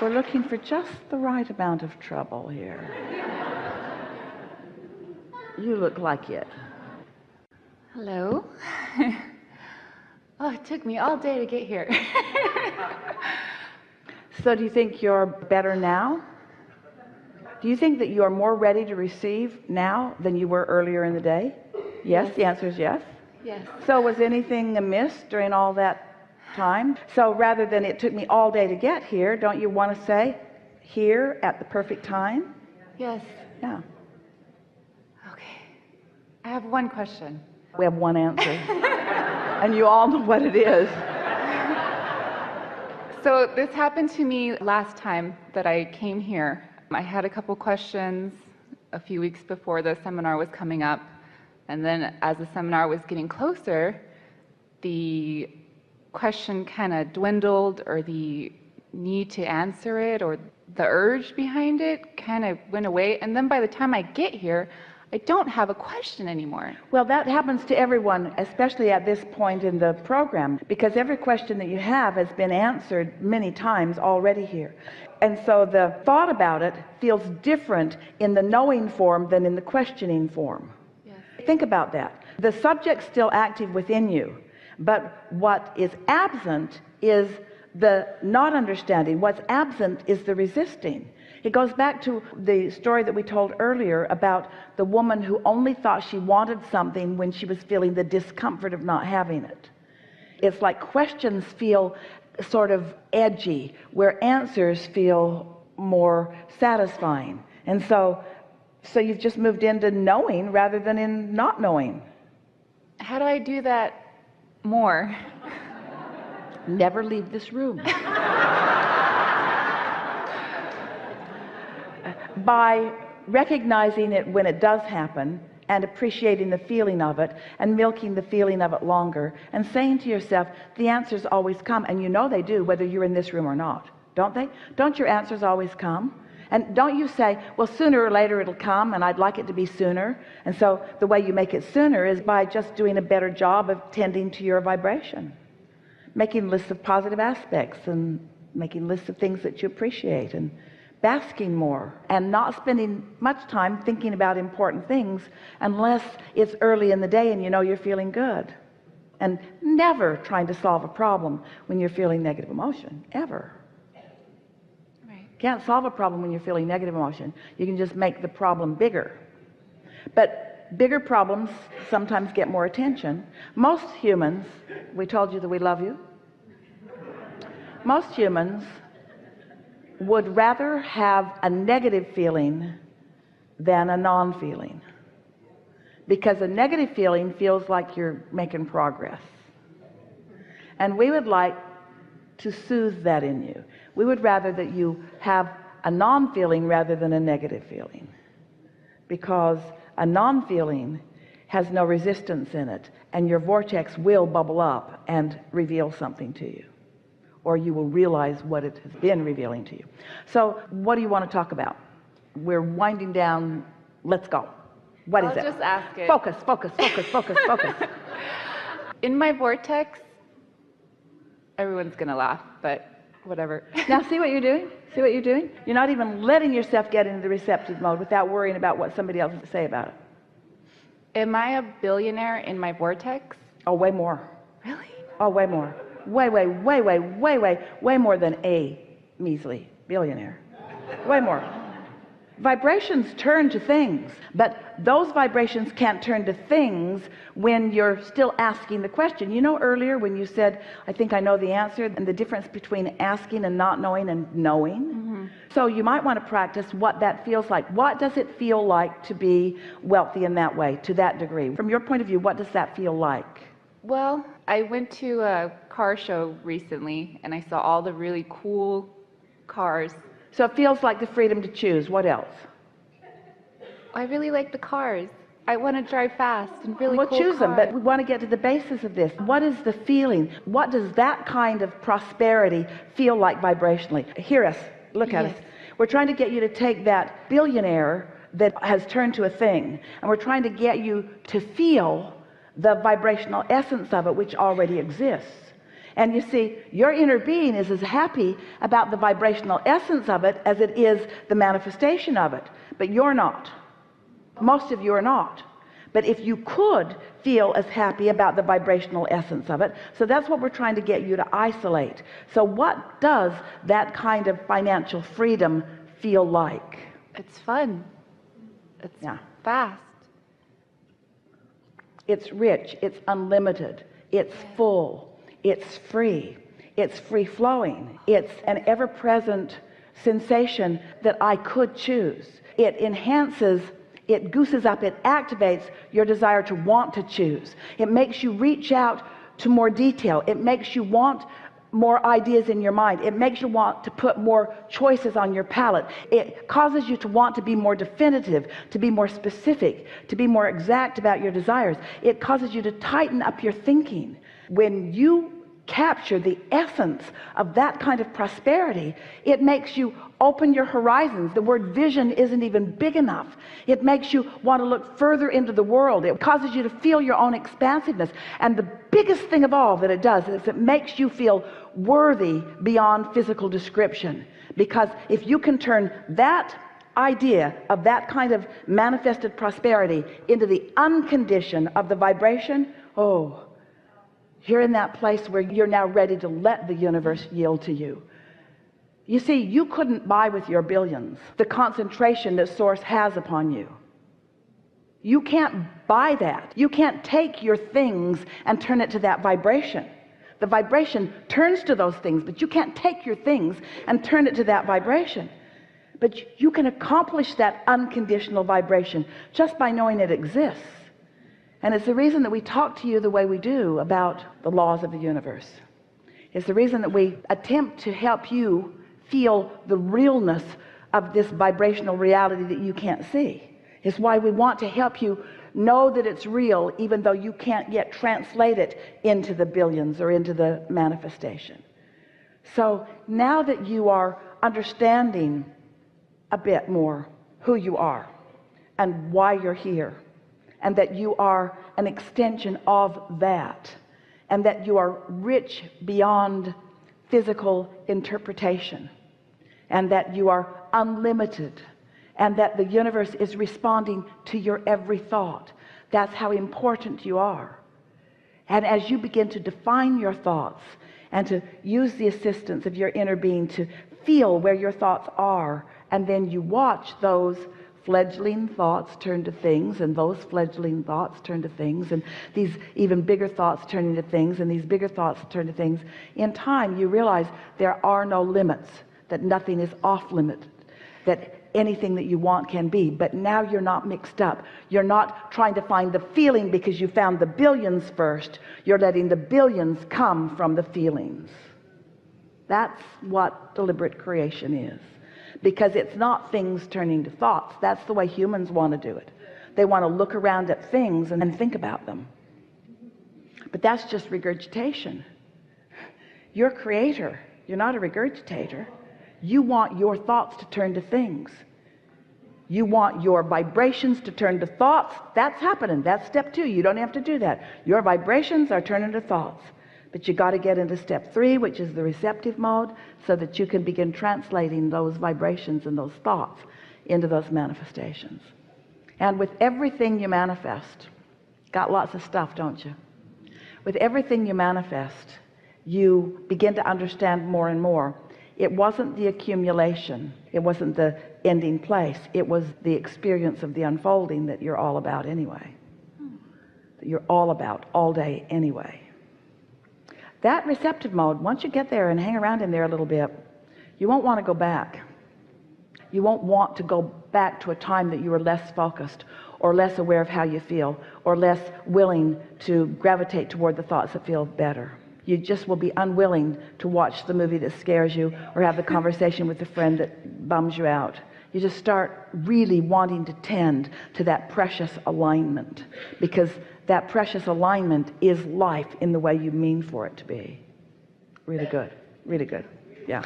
We're looking for just the right amount of trouble here. You look like it. Hello. Oh, it took me all day to get here. So do you think you're better now? Do you think that you are more ready to receive now than you were earlier in the day? Yes, the answer is yes. Yes. So was anything amiss during all that time? So rather than it took me all day to get here, don't you want to say here at the perfect time? Yes. Yeah. Okay. I have one question. We have one answer. And you all know what it is. So this happened to me last time that I came here. I had a couple questions a few weeks before the seminar was coming up. And then as the seminar was getting closer, the question kind of dwindled, or the need to answer it, or the urge behind it kind of went away. And then by the time I get here, I don't have a question anymore. Well, that happens to everyone, especially at this point in the program, because every question that you have has been answered many times already here. And so the thought about it feels different in the knowing form than in the questioning form. Yes. Think about that. The subject's still active within you, but what is absent is the not understanding. What's absent is the resisting. It goes back to the story that we told earlier about the woman who only thought she wanted something when she was feeling the discomfort of not having it. It's like questions feel sort of edgy, where answers feel more satisfying. And so you've just moved into knowing rather than in not knowing. How do I do that more? Never leave this room. By recognizing it when it does happen, and appreciating the feeling of it, and milking the feeling of it longer, and saying to yourself, the answers always come. And you know they do, whether you're in this room or not, don't they? Don't your answers always come? And don't you say, well, sooner or later it'll come, and I'd like it to be sooner. And so the way you make it sooner is by just doing a better job of tending to your vibration, making lists of positive aspects, and making lists of things that you appreciate, and basking more, and not spending much time thinking about important things unless it's early in the day and you know you're feeling good. And never trying to solve a problem when you're feeling negative emotion, ever. Right. Can't solve a problem when you're feeling negative emotion. You can just make the problem bigger. But bigger problems sometimes get more attention. Most humans, we told you that we love you. Most humans would rather have a negative feeling than a non-feeling, because a negative feeling feels like you're making progress, and we would like to soothe that in you. We would rather that you have a non-feeling rather than a negative feeling, because a non-feeling has no resistance in it, and your vortex will bubble up and reveal something to you, or you will realize what it has been revealing to you. So what do you want to talk about? We're winding down. Let's go. What is it? I'll just ask it. Focus, focus, focus, focus, focus. In my vortex, everyone's gonna laugh, but whatever. Now see what you're doing? See what you're doing? You're not even letting yourself get into the receptive mode without worrying about what somebody else has to say about it. Am I a billionaire in my vortex? Oh, way more. Really? Oh, way more. Way more than a measly billionaire. Way more. Vibrations turn to things, but those vibrations can't turn to things when you're still asking the question. You know, earlier when you said, I think I know the answer, and the difference between asking and not knowing and knowing. Mm-hmm. So you might want to practice what that feels like. What does it feel like to be wealthy in that way, to that degree? From your point of view, what does that feel like? Well, I went to a car show recently, and I saw all the really cool cars. So it feels like the freedom to choose. What else? I really like the cars. I want to drive fast and really cool Well, choose them, cars. but we want to get to the basis of this. What is the feeling? What does that kind of prosperity feel like vibrationally? Hear us. Look at us. We're trying to get you to take that billionaire that has turned to a thing, and we're trying to get you to feel the vibrational essence of it, which already exists. And you see, your inner being is as happy about the vibrational essence of it as it is the manifestation of it. But you're not. Most of you are not. But if you could feel as happy about the vibrational essence of it, so that's what we're trying to get you to isolate. So what does that kind of financial freedom feel like? It's fun. It's fast. It's rich. It's unlimited. It's full. It's free. It's free-flowing. It's an ever-present sensation that I could choose. It enhances, it gooses up, it activates your desire to want to choose. It makes you reach out to more detail. It makes you want more ideas in your mind. It makes you want to put more choices on your palette. It causes you to want to be more definitive, to be more specific, to be more exact about your desires. It causes you to tighten up your thinking. When you capture the essence of that kind of prosperity, it makes you open your horizons. The word vision isn't even big enough. It makes you want to look further into the world. It causes you to feel your own expansiveness. And the biggest thing of all that it does is it makes you feel worthy beyond physical description. Because if you can turn that idea of that kind of manifested prosperity into the uncondition of the vibration, oh, you're in that place where you're now ready to let the universe yield to you. You see, you couldn't buy with your billions the concentration that Source has upon you. You can't buy that. You can't take your things and turn it to that vibration. The vibration turns to those things, but you can't take your things and turn it to that vibration. But you can accomplish that unconditional vibration just by knowing it exists. And it's the reason that we talk to you the way we do about the laws of the universe. It's the reason that we attempt to help you feel the realness of this vibrational reality that you can't see. It's why we want to help you know that it's real, even though you can't yet translate it into the billions or into the manifestation. So now that you are understanding a bit more who you are and why you're here, and that you are an extension of that, and that you are rich beyond physical interpretation, and that you are unlimited, and that the universe is responding to your every thought. That's how important you are. And as you begin to define your thoughts and to use the assistance of your inner being to feel where your thoughts are, and then you watch those fledgling thoughts turn to things, and those fledgling thoughts turn to things, and these even bigger thoughts turn into things, and these bigger thoughts turn to things. In time, you realize there are no limits, that nothing is off limit, that anything that you want can be. But now you're not mixed up. You're not trying to find the feeling because you found the billions first. You're letting the billions come from the feelings. That's what deliberate creation is. Because it's not things turning to thoughts. That's the way humans want to do it. They want to look around at things and think about them. But that's just regurgitation. You're a creator. You're not a regurgitator. You want your thoughts to turn to things. You want your vibrations to turn to thoughts. That's happening. That's step 2. You don't have to do that. Your vibrations are turning to thoughts. But you got to get into step 3, which is the receptive mode, so that you can begin translating those vibrations and those thoughts into those manifestations. And with everything you manifest, got lots of stuff, don't you? With everything you manifest, you begin to understand more and more. It wasn't the accumulation. It wasn't the ending place. It was the experience of the unfolding that you're all about anyway. That you're all about all day anyway. That receptive mode, once you get there and hang around in there a little bit, you won't want to go back. You won't want to go back to a time that you were less focused or less aware of how you feel or less willing to gravitate toward the thoughts that feel better. You just will be unwilling to watch the movie that scares you or have the conversation with the friend that bums you out. You just start really wanting to tend to that precious alignment, because that precious alignment is life in the way you mean for it to be. Really good. Really good. Yeah.